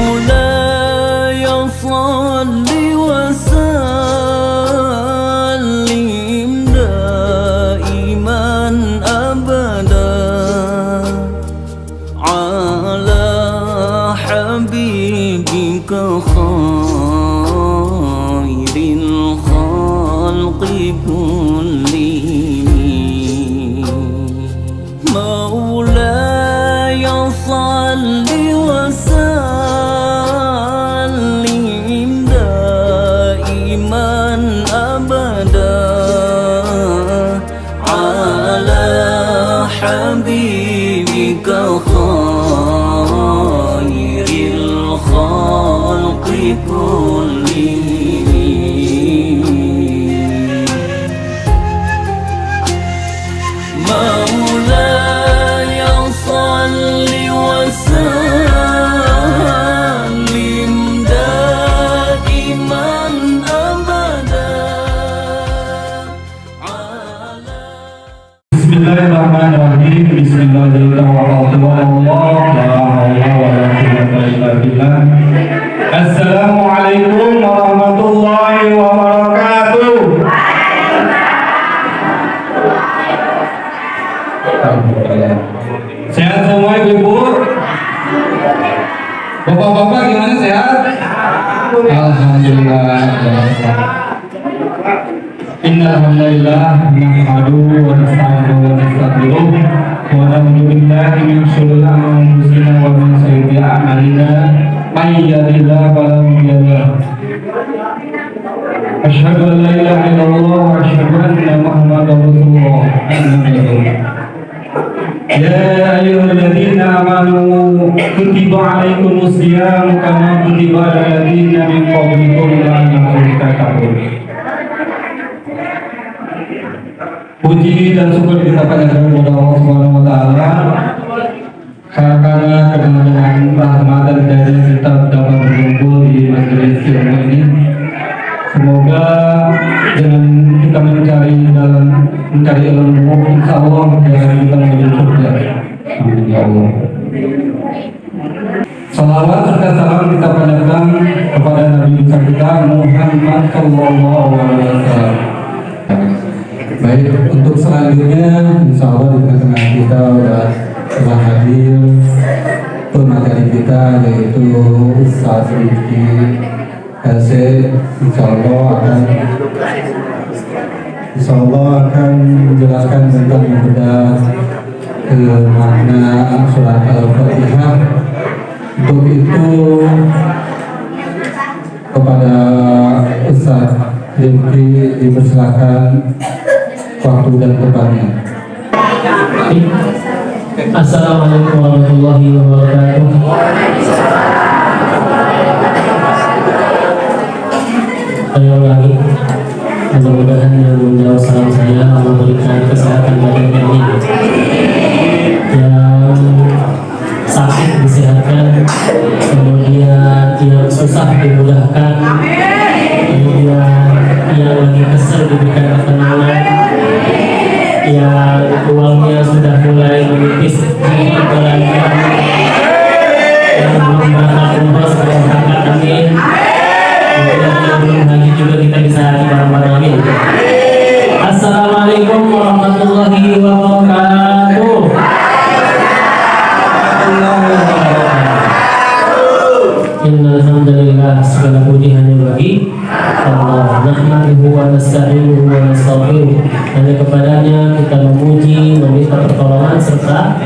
مولاي صل وسلم دائما أبدا على حبيبك خير الخلق كلهم مولاي صل وسلم دائما أبدا على حبيبك خير الخلق كلهم مولاي صل وسلم دائما أبدا على بسم الله الرحمن الرحيم. بسم الله الرحمن الرحيم. Assalamualaikum warahmatullahi wabarakatuh. Sehat semua ibu-ibu? Bapak-bapak gimana, sehat? Alhamdulillah. Innalhamdulillah nahmaduhu wa nasta'inuhu wa nastaghfiruh wa na'udzu billahi min shururi anfusina wa min sayyiati a'malina may yahdihillahu fala mudilla lahu asyhadu an la ilaha illallah wa asyhadu anna muhammadar rasulullah. Ya ayyuhalladzina amanu kutiba 'alaikumus shiyam kama kutiba 'alal ladzina min qablikum la'allakum tattaqun. Puji dan syukur kita panjatkan kepada Allah Subhanahu wa taala karena kebenaran rahmat dan hidayah kita dapat berkumpul di majelis ilmu ini. Semoga dengan kita mencari ilmu, insya Allah kita menuju surga. Amin ya Allah. Salawat serta salam kita panjatkan kepada Nabi besar kita Muhammad Sallallahu Alaihi Wasallam. Baik, untuk selanjutnya insya Allah di tengah-tengah kita telah hadir pemateri kita yaitu Ustaz Rizky LC. Insya Allah akan menjelaskan tentang membedah makna surat Al-Fatihah. Untuk itu kepada Ustaz Rizky dipersilakan waktu dan tempatnya. Assalamualaikum warahmatullahi wabarakatuh. Saya ulangi, mudah-mudahan yang menjawab salam saya Allah berikan kesehatan badan ini, yang sakit disehatkan, kemudian yang susah dimudahkan, kemudian yang lagi kesel diberikan ketenangan, yang uangnya sudah mulai menipis di bulan yang belum berangkat umroh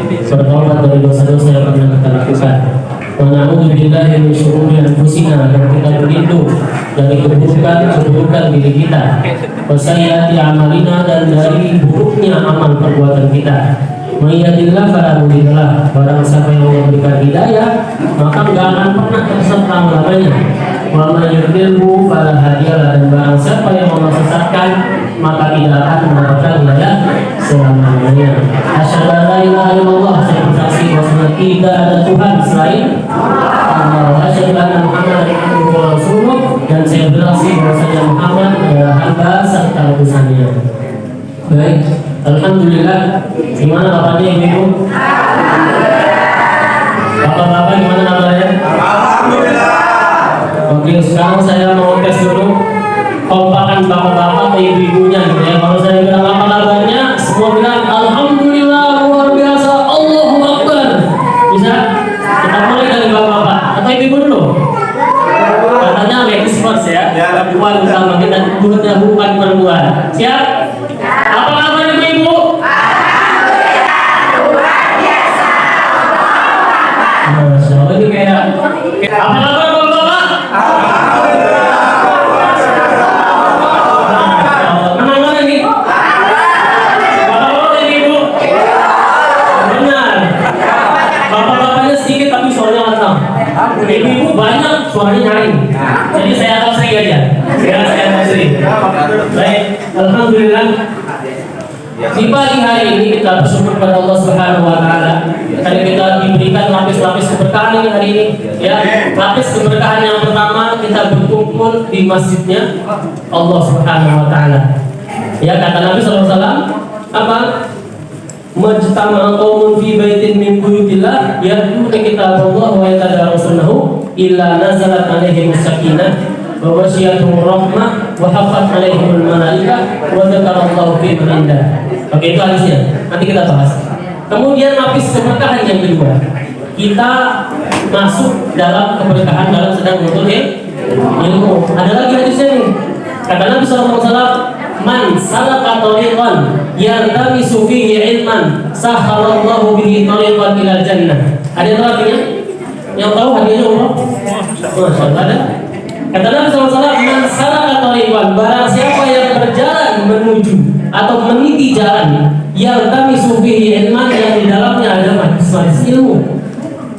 bertobat dari dosa-dosa yang pernah kita lakukan. Wa na'udzubillahi min syururi anfusina, dan kita berlindung dari keburukan diri kita. Wa sayyiati a'malina, dan dari buruknya amal perbuatan kita. May yahdihillahu fala mudilla lahu, barang siapa yang memberikan hidayah maka enggak akan pernah tersesat lamanya. Wa may yudlilhu fala hadiya lahu, dan barang siapa yang menyesatkan maka tidak akan mendapatkan hidayah selamanya. Asyhadu an la ilaha illallah, saya bersaksi bahwa tidak ada Tuhan selain Allah. Asyhadu anna Muhammadan abduhu wa rasuluh, dan saya bersaksi bahwa Muhammad adalah hamba serta utusannya. Baik, alhamdulillah. Gimana bapaknya ibu? Bapak-bapak gimana kabarnya? Alhamdulillah. Oke, sekarang saya mau tes dulu kompakan bapak-bapak atau ibu-ibunya gitu ya. Kalau saya bilang apa kabarnya, semua bilang alhamdulillah, luar biasa, Allahu Akbar. Bisa? Kita mulai dari bapak-bapak atau ibu-ibu dulu. Katanya ladies first ya. Perempuan utama kita bukan perempuan. Siap? Apa kabar ibu-ibu? Masya Allah, ini kayak apa kabar bapak-bapak? Kenapa ini? Bapak-bapak dan ibu? Benar. Bapak-bapaknya sedikit tapi suaranya lantang. Ibu-ibu banyak suaranya nyaring. Jadi saya akan sering aja. Ya, saya akan sering. Baik, alhamdulillah. Di pagi hari ini kita bersyukur kepada Allah Subhanahu wa taala karena kita diberikan lapis-lapis keberkahan ini hari ini. Ya, lapis keberkahan yang pertama, kita berkumpul di masjidnya Allah Subhanahu wa taala. Ya, kata Nabi sallallahu alaihi wasallam apa? Majtama'a qaumun fi baitin min buyutillah yatluna kitaballah wa yatadarasunahu illa nazalat alaihimus sakinah wa wasyiyatuhum rahmah wa haffat alaihimul malaikah wa dzakarallahu fi indah. Oke, itu hadisnya. Nanti kita bahas. Kemudian lapis keberkahan yang kedua, kita masuk dalam keberkahan dalam sedang menuntut ilmu. Ada lagi hadisnya nih. Kata Nabi SAW, man salaka tariqan yaltamisu fihi ilman sahhalallahu bihi tariqan ilal jannah. Ada yang tahu artinya? Yang tahu hadiahnya Allah? Masya Allah, ada. Kata Nabi SAW, man salaka tariqan, barang siapa yang berjalan menuju atau meniti jalan yaltamisu fihi ilman, yang di dalamnya ada majlis ilmu.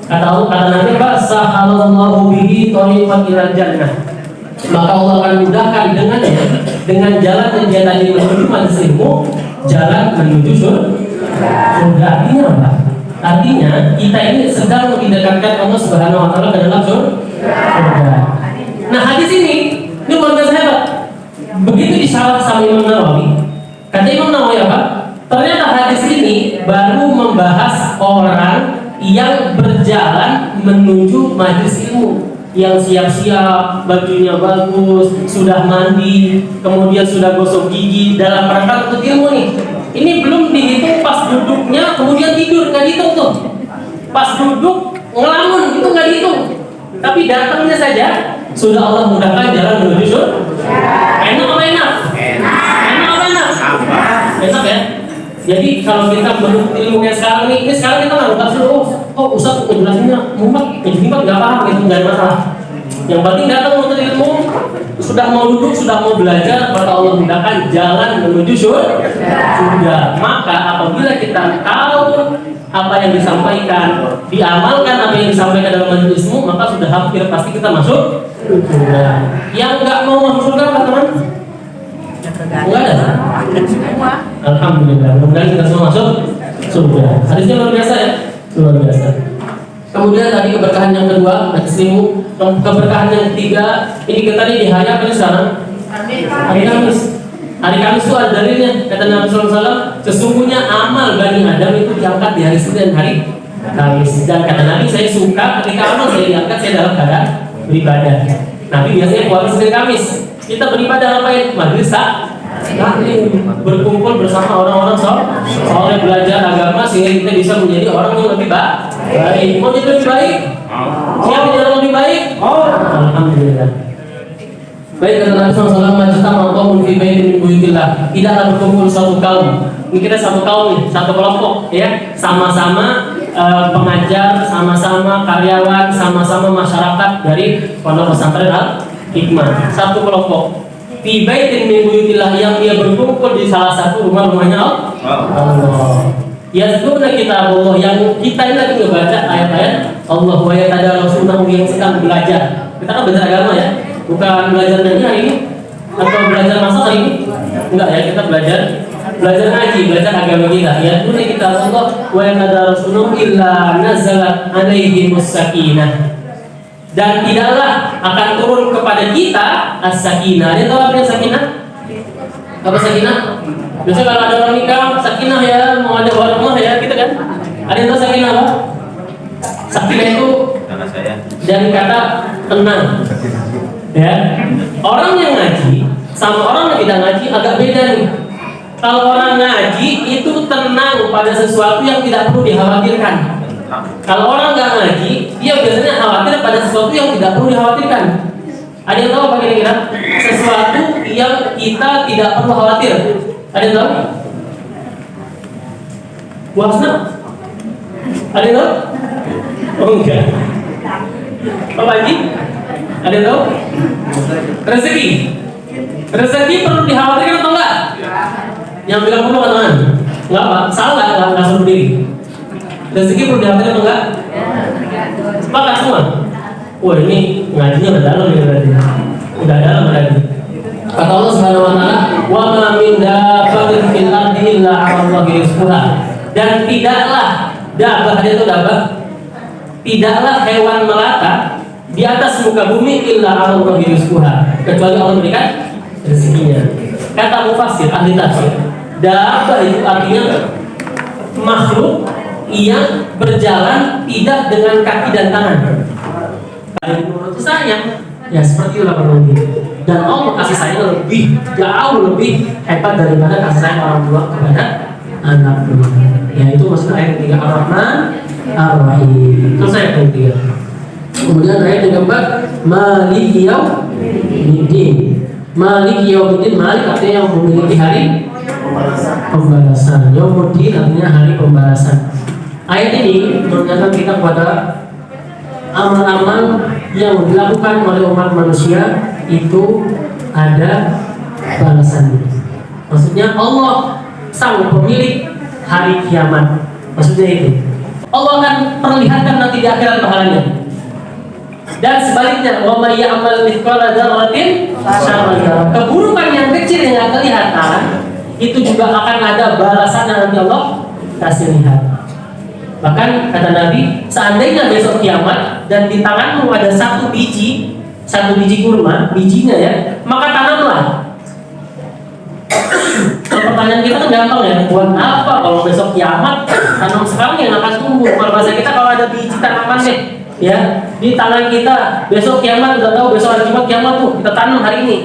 Kata Nabi, sahhalallahu bihi tariqan ilal jannah, maka Allah akan mudahkan dengannya, dengan jalan yang dia tadi menuju majlis ilmu, jalan menuju surga. Artinya apa? Artinya kita ini sedang mendekatkan Allah Subhanahu wa taala ke dalam surga. Nah, hadis ini luar biasa hebat. Begitu disyarah sama Imam Nawawi, kata Imam Nawawi apa? Ternyata hadis ini baru membahas orang yang berjalan menuju majlis ilmu, yang siap-siap, bajunya bagus, sudah mandi, kemudian sudah gosok gigi dalam rangka untuk ilmu nih. Ini belum dihitung pas duduknya, kemudian tidur, nggak dihitung tuh. Pas duduk ngelamun itu nggak dihitung. Tapi datangnya saja sudah Allah mudahkan jalan menuju surga. Enak apa enak? Enak apa enak? Enak ya. Jadi kalau kita menuntut ilmu yang sekarang ini sekarang kita nggak tahu Ustaz ngejelasinnya mumpet, nggak paham, itu nggak ada masalah. Yang penting datang menuntut ilmu, sudah mau duduk, sudah mau belajar, maka Allah mudahkan jalan menuju surga. Maka apabila kita tahu apa yang disampaikan, diamalkan apa yang disampaikan dalam majelis ilmu, maka sudah hampir pasti kita masuk surga. Yang nggak mau masuk surga, teman-teman? Enggak ada. Alhamdulillah, mudah-mudahan kita semua masuk surga. Hadisnya luar biasa ya, luar biasa. Kemudian tadi keberkahan yang kedua, hadis ilmu. Keberkahan yang ketiga, ini kita tadi di hari apa nih sekarang? Hari Kamis. Hari Kamis itu ada dalilnya. Kata Nabi SAW, sesungguhnya amal Bani Adam itu diangkat di hari Senin dan hari Kamis. Dan kata Nabi, saya suka ketika amal saya diangkat, saya dalam keadaan beribadah. Nabi biasanya puasa Senin Kamis. Kita beribadah ngapain? Majlis berkumpul bersama orang-orang soleh, belajar agama sehingga kita bisa menjadi orang yang lebih baik. Mau jadi lebih baik? Siapa yang lebih baik? Alhamdulillah. Baik, kata Nabi SAW, majtama'a qaumun fi baitin min buyutillah, tidaklah berkumpul suatu kaum Ini kita satu kaum nih, satu kelompok ya, sama-sama pengajar, sama-sama karyawan, sama-sama masyarakat dari Pondok Pesantren Al-Hikmah. Satu kelompok. Fi baitin min buyutillah, yang dia berkumpul di salah satu rumahnya Allah. Yazkurna kitabullah, yang kita ini lagi membaca ayat-ayat Allah, wa yatadarasunahu, yang sedang belajar. Kita kan belajar agama ya, bukan belajar nyanyi hari ini atau belajar masak hari ini. Enggak ya, kita belajar ngaji, belajar agama kita. Yazkurna kitabullah wa yatadarasunahu illa nazalat alaihimus sakinah, dan tidaklah akan turun kepada kita as-sakinah. Ada tahu apa yang sakinah? Apa sakinah? Biasanya kalau ada orang nikah, sakinah ya, mau ada warung ya, gitu kan? Ada yang tahu sakinah apa? Sakinah itu dari kata tenang. Ya, orang yang ngaji sama orang yang tidak ngaji agak beda nih. Kalau orang ngaji itu tenang pada sesuatu yang tidak perlu dikhawatirkan. Kalau orang nggak ngaji, dia biasanya khawatir pada sesuatu yang tidak perlu dikhawatirkan. Ada yang tahu apa kira-kira? Sesuatu yang kita tidak perlu khawatir. Ada yang tahu? Puasa? Ada yang tahu? Oh enggak. Pak Haji? Ada yang tahu? Rezeki. Rezeki perlu dikhawatirkan atau enggak? Yang bilang perlu kan? Enggak Pak, salah enggak suruh diri. Rezeki perlu dikhawatirkan atau enggak? Sepakat semua? Wah ini ngajinya udah dalam ya berarti. Udah dalam berarti. Kata Allah Subhanahu wa taala, "Wa ma min dabbatin fil ardi illa 'ala Allahi rizquha." Dan tidaklah dabbah, itu dabbah, tidaklah hewan melata di atas muka bumi illa 'ala Allahi rizquha, kecuali Allah berikan rezekinya. Kata mufassir, ahli tafsir, dabbah itu artinya makhluk yang berjalan tidak dengan kaki dan tangan. Menurut saya, ya seperti itulah penghuni. Dan Allah kasih sayang lebih, jauh lebih hebat daripada kasih sayang orang tua kepada anaknya. Ya itu maksudnya ayat ketiga Ar-Rahman Ar-Rahim. Terus ayat ketiga. Kemudian ayat yang keempat, Maliki Yaumiddin. Maliki Yaumiddin, Malik artinya yang memiliki hari pembalasan. Yaumiddin artinya hari pembalasan. Ayat ini mengingatkan kita kepada amal-amal yang dilakukan oleh umat manusia itu ada balasannya. Maksudnya Allah sang pemilik hari kiamat. Maksudnya itu Allah akan perlihatkan nanti di akhirat pahalanya. Dan sebaliknya, wa may ya'mal mithqala dzarratin syarran yarah. Keburukan yang kecil yang tidak kelihatan itu juga akan ada balasannya nanti Allah kasih lihat. Bahkan kata Nabi, seandainya besok kiamat dan di tanganmu ada satu biji kurma, bijinya ya, maka tanamlah. Pertanyaan kita kan gampang ya, buat apa kalau besok kiamat tanam sekarang yang akan tumbuh? Kalau bahasa kita kalau ada biji tanaman deh, ya di tangan kita, besok kiamat udah tahu besok hari Jumat kiamat tuh, kita tanam hari ini,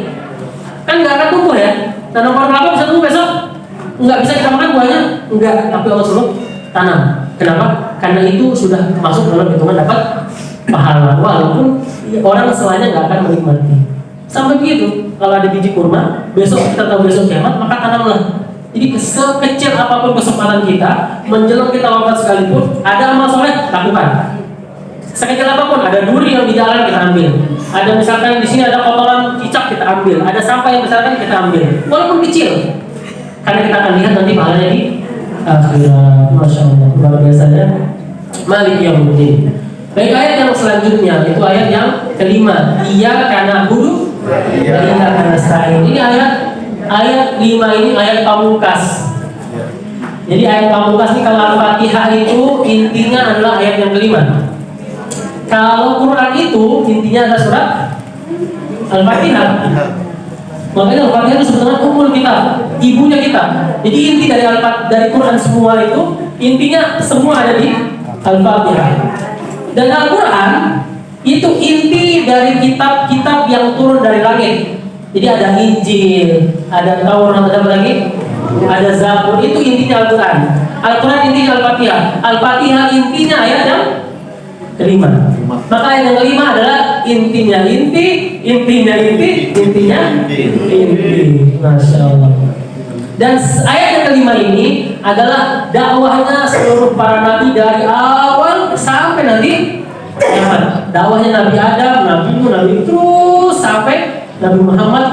kan nggak akan tumbuh ya. Tanam pohon kelapa bisa tumbuh besok? Nggak bisa kita makan buahnya? Enggak, tapi Allah suruh tanam. Kenapa? Karena itu sudah masuk dalam hitungan dapat pahala, walaupun orang setelahnya nggak akan menikmati. Sampai begitu, kalau ada biji kurma, besok kita tahu besok kiamat, maka tanamlah. Jadi sekecil apapun kesempatan kita, menjelang kita wafat sekalipun, ada amal soleh, lakukan. Sekecil apapun, ada duri yang di jalan kita ambil, ada misalkan di sini ada kotoran cicak kita ambil, ada sampah yang misalkan kita ambil, walaupun kecil, karena kita akan lihat nanti pahalanya di akhirat. Masya Allah, luar biasanya. Malik Yaumiddin. Baik, ayat yang selanjutnya itu ayat yang kelima. Iyyaka na'budu wa iyyaka nasta'in. Ini ayat 5 ini ayat pamungkas. Jadi ayat pamungkas ini kalau Al-Fatihah itu intinya adalah ayat yang kelima. Kalau Quran itu intinya adalah surat Al-Fatihah. Makanya Al-Fatihah itu sebetulnya umul kita, ibunya kita. Jadi inti dari Quran semua itu intinya semua ada di Al-Fatihah. Dan Al-Quran itu inti dari kitab-kitab yang turun dari langit. Jadi ada Injil, ada Taurat, ada apa lagi? Ada Zabur, itu intinya Al-Quran. Al-Quran intinya Al-Fatihah. Al-Fatihah intinya ayat yang kelima. Maka ayat yang kelima adalah intinya inti. Masya Allah. Dan ayat yang kelima ini adalah dakwahnya seluruh para nabi dari awal sampai nanti kiamat. Dakwahnya Nabi Adam, Nabi Nuh, Nabi terus sampai Nabi Muhammad.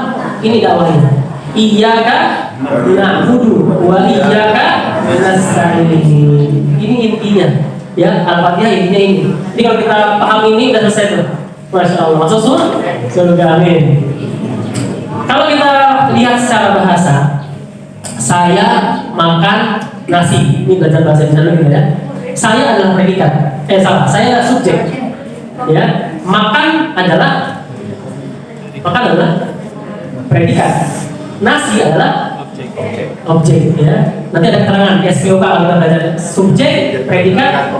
Ini dakwahnya. Iyyaka na'budu wa iyyaka nasta'in. Ini intinya. Ya, Al-Fatihah intinya ini. Jadi kalau kita paham ini udah selesai tuh. Masya Allah. Masuk surga. Amin. Kalau kita lihat secara bahasa, saya makan nasi. Ini belajar bahasa Indonesia gitu ya. Saya adalah predikat. Saya adalah subjek. Ya, makan adalah predikat. Nasi adalah objek. Ya. Nanti ada keterangan SPOK kalau kita belajar subjek, predikat,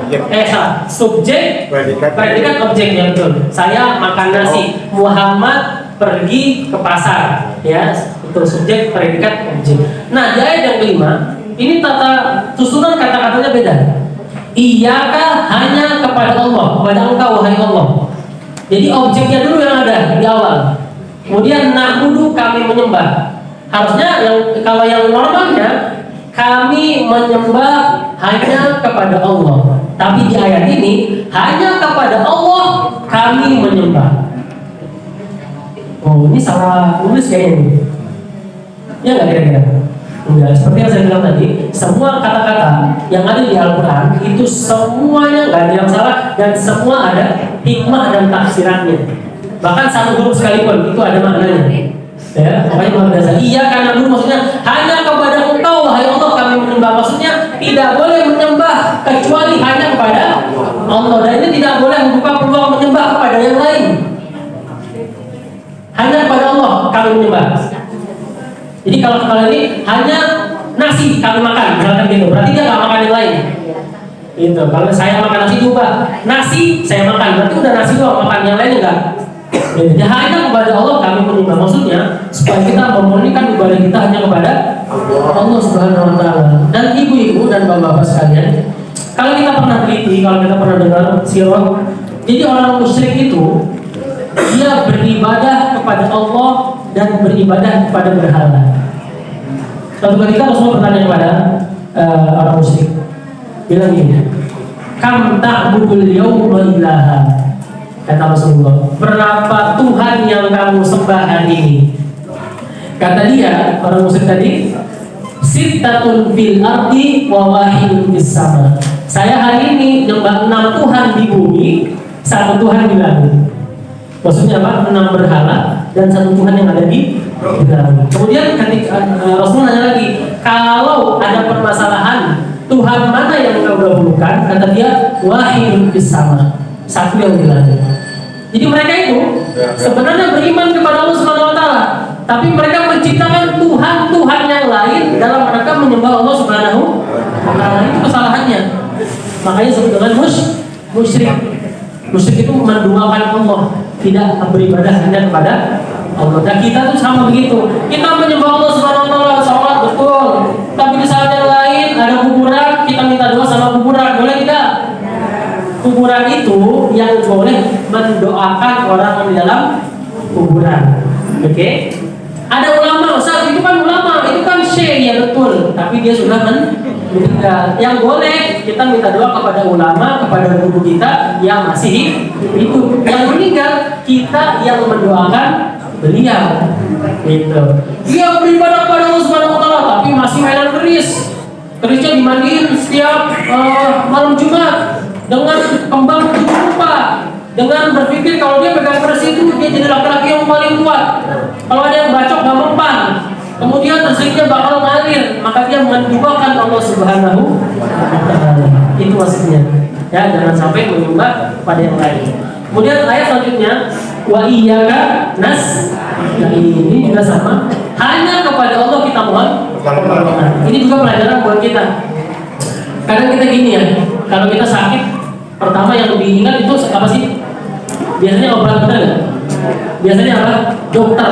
subjek, predikat, objek ya betul. Saya makan nasi. Muhammad pergi ke pasar. Ya, itu subjek, predikat, objek. Nah, di ayat yang kelima, ini tata susunan kata-katanya beda. Iyyaka hanya kepada Allah, kepada Engkau wahai Allah. Jadi objeknya dulu yang ada di awal. Kemudian na'budu kami menyembah. Harusnya kalau yang normalnya kami menyembah hanya kepada Allah. Tapi di ayat ini hanya kepada Allah kami menyembah. Oh, ini salah tulis kayaknya ini. Ya nggak kira-kira? Enggak, seperti yang saya bilang tadi, semua kata-kata yang ada di Al-Quran itu semuanya nggak ada yang salah dan semua ada hikmah dan tafsirannya. Bahkan satu huruf sekalipun itu ada maknanya. Ya, makanya luar biasa. Iya karena dulu maksudnya hanya kepada Engkau wahai Allah kami menyembah. Maksudnya tidak boleh menyembah kecuali hanya kepada Allah. Dan ini tidak boleh membuka peluang menyembah kepada yang lain. Hanya kepada Allah kami menyembah. Jadi kalau kali ini hanya nasi kami makan, misalkan gitu, berarti dia nggak makan yang lain. Gitu. Kalau saya makan nasi juga, nasi saya makan, berarti udah nasi doang, makan yang lain enggak. Jadi hanya kepada Allah kami menyembah. Maksudnya supaya kita memurnikan ibadah kita hanya kepada Allah Subhanahu Wa Taala. Dan ibu-ibu dan bapak-bapak sekalian, kalau kita pernah teliti, kalau kita pernah dengar sirah, jadi orang musyrik itu dia beribadah kepada Allah dan beribadah kepada berhala. Suatu ketika Rasulullah bertanya kepada orang musyrik, bilang gini, kam ta'budul yawma ilaha. Kata Rasulullah, berapa Tuhan yang kamu sembah hari ini? Kata dia, orang musyrik tadi, sittatun fil ardi wa wahidun fis sama. Saya hari ini nyembah 6 Tuhan di bumi, 1 Tuhan di langit. Maksudnya apa? 6 berhala dan 1 Tuhan yang ada di dalam. Kemudian ketika Rasulullah nanya lagi, kalau ada permasalahan Tuhan mana yang engkau dahulukan? Kata dia, wahidun fis sama, 1 yang di langit. Jadi mereka itu sebenarnya beriman kepada Allah Subhanahu Wa Taala, tapi mereka menciptakan Tuhan yang lain dalam mereka menyembah Allah Subhanahu Wa Taala. Itu kesalahannya. Makanya disebut dengan musyrik. Musyrik itu menduakan Allah, tidak beribadah hanya kepada Allah. Dan kita tuh sama begitu. Kita menyembah Allah Subhanahu Wa Taala, sholat betul. Tapi di saat yang lain ada kuburan, kita minta doa sama kuburan, boleh tidak? Kuburan itu yang boleh mendoakan orang di dalam kuburan. Oke? Ada ulama, Ustaz, itu kan ulama, itu kan syekh, ya betul. Tapi dia sudah meninggal. Yang boleh kita minta doa kepada ulama, kepada guru kita yang masih hidup. Yang meninggal kita yang mendoakan beliau. Gitu. Dia beribadah kepada Allah Subhanahu Wa Taala, tapi masih mainan keris. Kerisnya dimandiin setiap malam Jumat dengan kembang 7 rupa, dengan berpikir kalau dia pegang keris itu dia jadi laki-laki yang paling kuat. Kalau ada yang bacok nggak mempan, kemudian rezekinya bakal ngalir, maka dia menduakan Allah Subhanahu Wa Taala. Itu maksudnya. Ya, jangan sampai menyembah pada yang lain. Kemudian ayat selanjutnya, wa iyyaka nasta'in. Ini juga sama. Hanya kepada Allah kita mohon pertolongan. Ini juga pelajaran buat kita. Kadang kita gini ya, kalau kita sakit, pertama yang diingat itu apa sih? Biasanya obat, benar nggak? Biasanya apa? Dokter.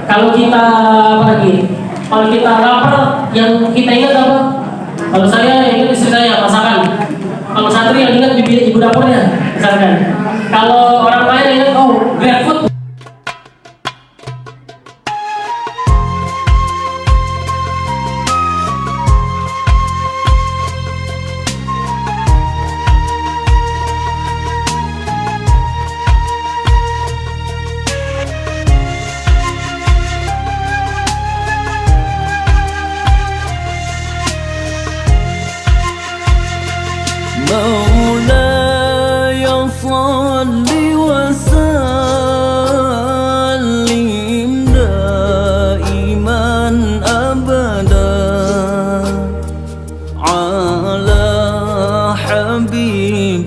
Kalau kita apa lagi? Kalau kita lapar, yang kita ingat apa? Kalau saya ingat istri saya masakan. Kalau santri yang ingat ibu dapurnya, misalkan. Kalau orang lain ingat GrabFood.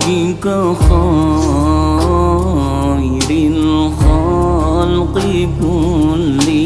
وجهك خير الخلق كلهم